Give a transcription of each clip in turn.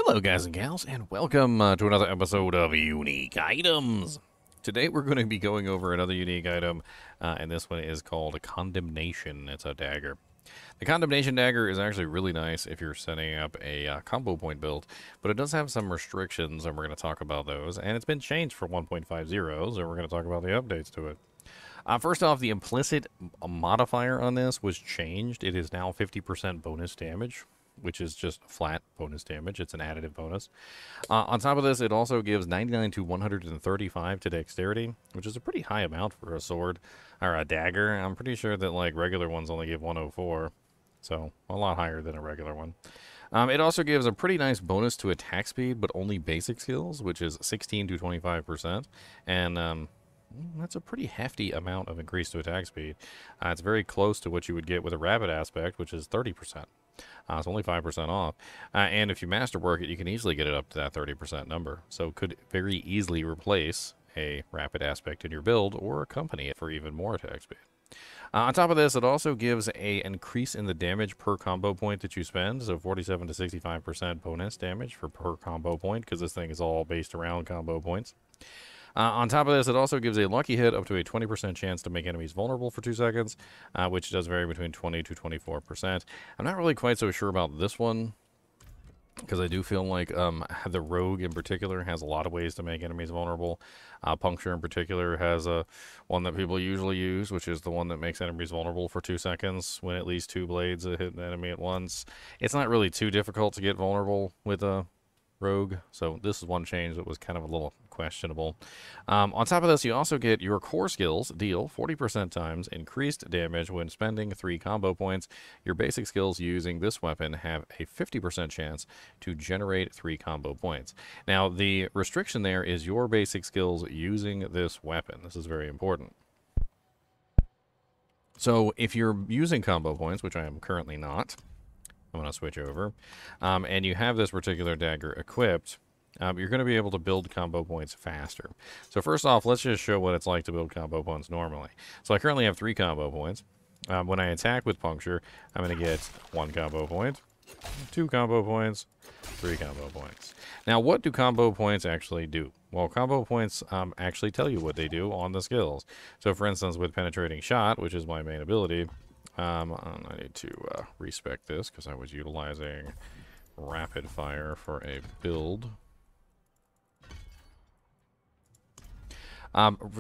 Hello guys and gals, and welcome to another episode of Unique Items. Today we're going to be going over another unique item, and this one is called Condemnation. It's a dagger. The Condemnation dagger is actually really nice if you're setting up a combo point build, but it does have some restrictions, and we're going to talk about those. And it's been changed for 1.5.0, so we're going to talk about the updates to it. First off, the implicit modifier on this was changed. It is now 50% bonus damage, which is just flat bonus damage. It's an additive bonus. On top of this, it also gives 99 to 135 to dexterity, which is a pretty high amount for a sword or a dagger. I'm pretty sure that like regular ones only give 104, so a lot higher than a regular one. It also gives a pretty nice bonus to attack speed, but only basic skills, which is 16 to 25%, and that's a pretty hefty amount of increase to attack speed. It's very close to what you would get with a rapid aspect, which is 30%. It's only 5% off. And if you masterwork it, you can easily get it up to that 30% number. So could very easily replace a rapid aspect in your build or accompany it for even more attack speed. On top of this, it also gives a increase in the damage per combo point that you spend. So 47 to 65% bonus damage for per combo point, because this thing is all based around combo points. On top of this, it also gives a lucky hit up to a 20% chance to make enemies vulnerable for 2 seconds, which does vary between 20 to 24%. I'm not really quite so sure about this one, because I do feel like the rogue in particular has a lot of ways to make enemies vulnerable. Puncture in particular has one that people usually use, which is the one that makes enemies vulnerable for 2 seconds when at least 2 blades hit an enemy at once. It's not really too difficult to get vulnerable with a rogue, so this is one change that was kind of a little questionable. On top of this, you also get your core skills deal 40% times increased damage when spending 3 combo points. Your basic skills using this weapon have a 50% chance to generate 3 combo points. Now, the restriction there is your basic skills using this weapon. This is very important. So if you're using combo points, which I am currently not, I'm going to switch over, and you have this particular dagger equipped, you're going to be able to build combo points faster. So first off, let's just show what it's like to build combo points normally. So I currently have 3 combo points. When I attack with Puncture, I'm going to get 1 combo point, 2 combo points, 3 combo points. Now, what do combo points actually do? Well, combo points actually tell you what they do on the skills. So for instance, with Penetrating Shot, which is my main ability, I need to respec this because I was utilizing rapid fire for a build.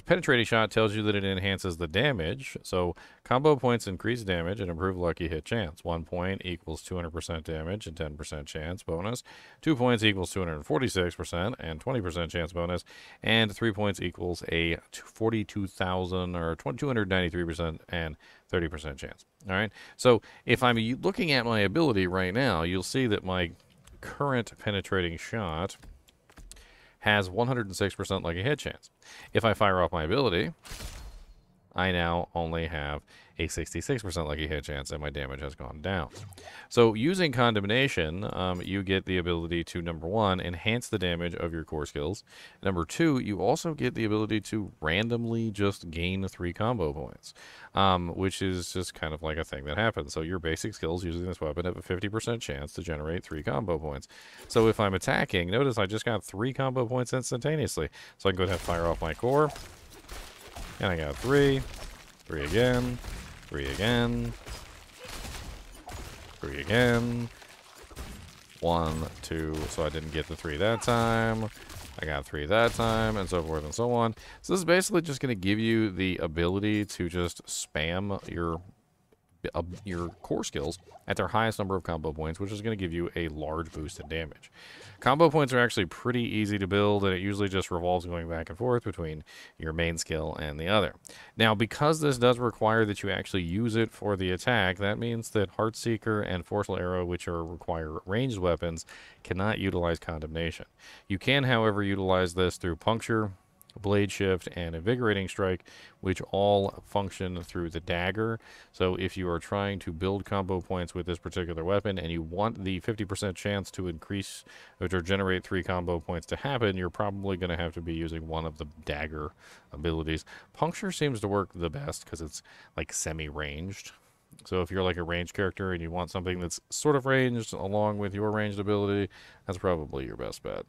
Penetrating Shot tells you that it enhances the damage. So combo points increase damage and improve lucky hit chance. 1 point equals 200% damage and 10% chance bonus. 2 points equals 246% and 20% chance bonus. And 3 points equals a 42,000 or 293% and 30% chance. All right. So if I'm looking at my ability right now, you'll see that my current Penetrating Shot has 106% lucky hit chance. If I fire off my ability, I now only have a 66% lucky hit chance, and my damage has gone down. So using Condemnation, you get the ability to, number 1, enhance the damage of your core skills. Number 2, you also get the ability to randomly just gain 3 combo points, which is just kind of like a thing that happens. So your basic skills using this weapon have a 50% chance to generate 3 combo points. So if I'm attacking, notice I just got 3 combo points instantaneously. So I can go ahead and fire off my core, and I got 3, 3 again, 3 again, 3 again, 1, 2, so I didn't get the 3 that time, I got 3 that time, and so forth and so on. So this is basically just going to give you the ability to just spam your core skills at their highest number of combo points, which is going to give you a large boost in damage. Combo points are actually pretty easy to build, and it usually just revolves going back and forth between your main skill and the other. Now, because this does require that you actually use it for the attack, that means that Heartseeker and Forceful Arrow, which require ranged weapons, cannot utilize Condemnation. You can, however, utilize this through Puncture, Blade Shift, and Invigorating Strike, which all function through the dagger. So if you are trying to build combo points with this particular weapon and you want the 50% chance to increase or generate 3 combo points to happen, you're probably going to have to be using one of the dagger abilities. Puncture seems to work the best because it's like semi-ranged. So if you're like a ranged character and you want something that's sort of ranged along with your ranged ability, that's probably your best bet.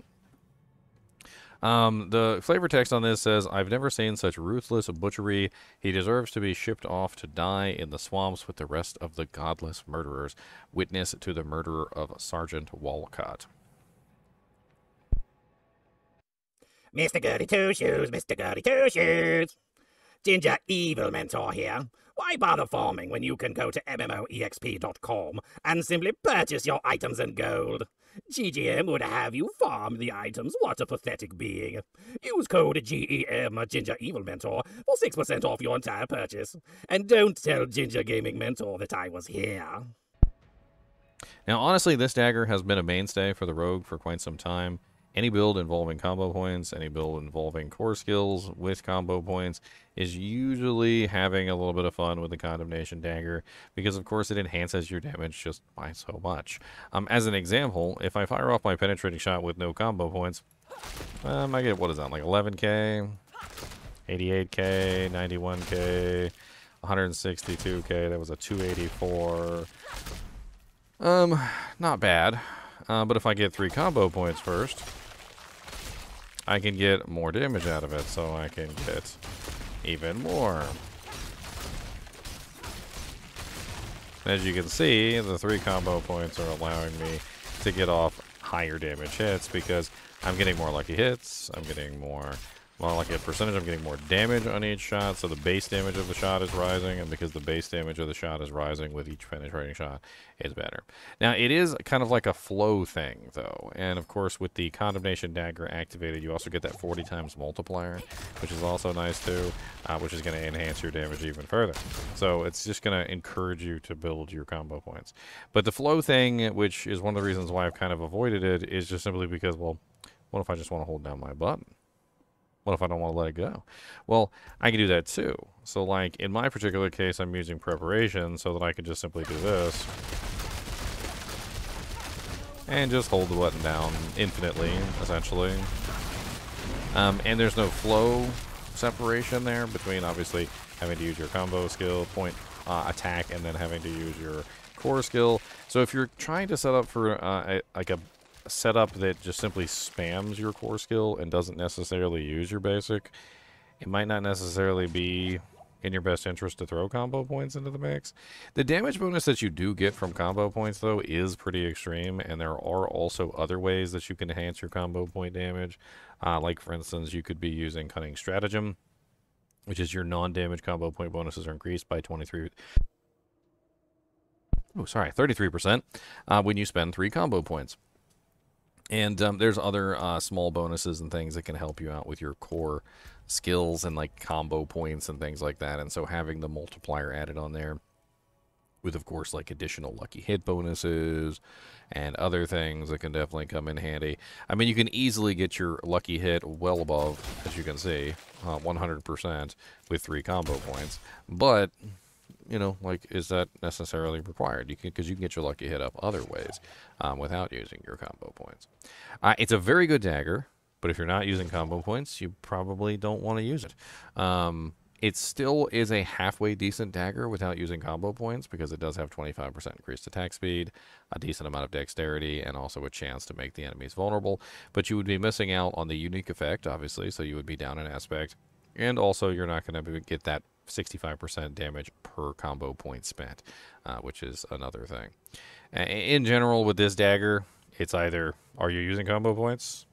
The flavor text on this says, I've never seen such ruthless butchery. He deserves to be shipped off to die in the swamps with the rest of the godless murderers. Witness to the murder of Sergeant Walcott. Mr. Goody Two Shoes, Mr. Goody Two Shoes. Ginger Evil Mentor here. Why bother farming when you can go to MMOEXP.com and simply purchase your items in gold? GGM would have you farm the items. What a pathetic being. Use code GEM Ginger Evil Mentor for 6% off your entire purchase. And don't tell Ginger Gaming Mentor that I was here. Now, honestly, this dagger has been a mainstay for the rogue for quite some time. Any build involving combo points, any build involving core skills with combo points is usually having a little bit of fun with the Condemnation dagger because, of course, it enhances your damage just by so much. As an example, if I fire off my penetrating shot with no combo points, I get, what is that, like 11k, 88k, 91k, 162k, that was a 284. Not bad. But if I get 3 combo points first, I can get more damage out of it, so I can get even more. As you can see, the 3 combo points are allowing me to get off higher damage hits because I'm getting more lucky hits, I'm getting more lucky hit percentage, I'm getting more damage on each shot, so the base damage of the shot is rising, and because the base damage of the shot is rising with each penetrating shot, it's better. Now, it is kind of like a flow thing, though, and of course, with the Condemnation Dagger activated, you also get that 40 times multiplier, which is also nice, too, which is going to enhance your damage even further. So, it's just going to encourage you to build your combo points. But the flow thing, which is one of the reasons why I've kind of avoided it, is just simply because, well, what if I just want to hold down my button? What if I don't want to let it go? Well, I can do that too. So like in my particular case, I'm using preparation so that I can just simply do this. And just hold the button down infinitely, essentially. And there's no flow separation there between obviously having to use your combo skill, point attack, and then having to use your core skill. So if you're trying to set up for a setup that just simply spams your core skill and doesn't necessarily use your basic, it might not necessarily be in your best interest to throw combo points into the mix. The damage bonus that you do get from combo points, though, is pretty extreme, and there are also other ways that you can enhance your combo point damage. Like, for instance, you could be using Cunning Stratagem, which is your non-damage combo point bonuses are increased by 33% when you spend 3 combo points. And there's other small bonuses and things that can help you out with your core skills and like combo points and things like that. And so having the multiplier added on there with, of course, like additional lucky hit bonuses and other things that can definitely come in handy. I mean, you can easily get your lucky hit well above, as you can see, 100% with 3 combo points. But you know, like, is that necessarily required? Because you can get your lucky hit up other ways without using your combo points. It's a very good dagger, but if you're not using combo points, you probably don't want to use it. It still is a halfway decent dagger without using combo points because it does have 25% increased attack speed, a decent amount of dexterity, and also a chance to make the enemies vulnerable. But you would be missing out on the unique effect, obviously, so you would be down an aspect. And also, you're not going to get that 65% damage per combo point spent, which is another thing. In general, with this dagger, it's either, are you using combo points?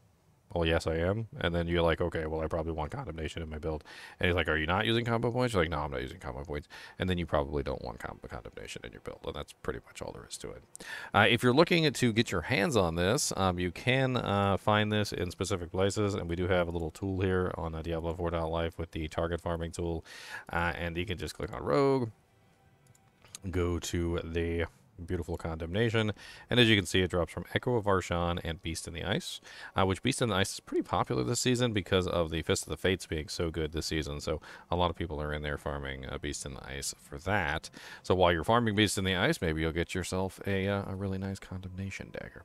Well, yes, I am. And then you're like, okay, well, I probably want Condemnation in my build. And he's like, are you not using combo points? You're like, no, I'm not using combo points. And then you probably don't want Condemnation in your build. And that's pretty much all there is to it. If you're looking to get your hands on this, you can find this in specific places. And we do have a little tool here on Diablo 4.life with the target farming tool. And you can just click on Rogue, go to the beautiful Condemnation, and as you can see, it drops from Echo of Arshan and Beast in the Ice, which Beast in the Ice is pretty popular this season because of the Fist of the Fates being so good this season, so a lot of people are in there farming Beast in the Ice for that. So while you're farming Beast in the Ice, maybe you'll get yourself a really nice Condemnation dagger.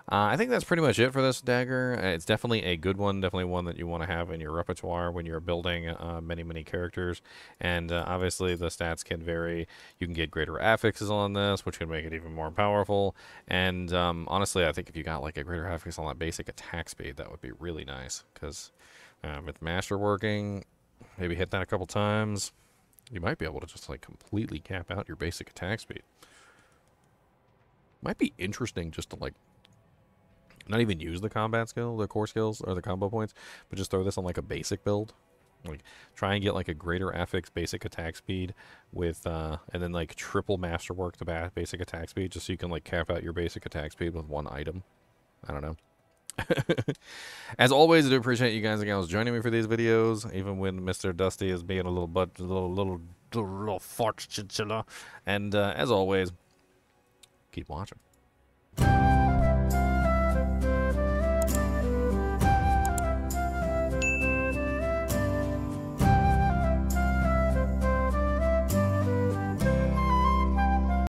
I think that's pretty much it for this dagger. It's definitely a good one, definitely one that you want to have in your repertoire when you're building many characters. And obviously the stats can vary. You can get greater affixes on this, which can make it even more powerful. And honestly, I think if you got like a greater affix on that basic attack speed, that would be really nice. Because with master working, maybe hit that a couple times, you might be able to just like completely cap out your basic attack speed. Might be interesting just to like not even use the combat skill, the core skills, or the combo points, but just throw this on like a basic build. Like try and get like a greater affix basic attack speed with, and then like triple masterwork the basic attack speed, just so you can like cap out your basic attack speed with one item. I don't know. As always, I do appreciate you guys and gals joining me for these videos, even when Mr. Dusty is being a little fart chinchilla. And as always, keep watching.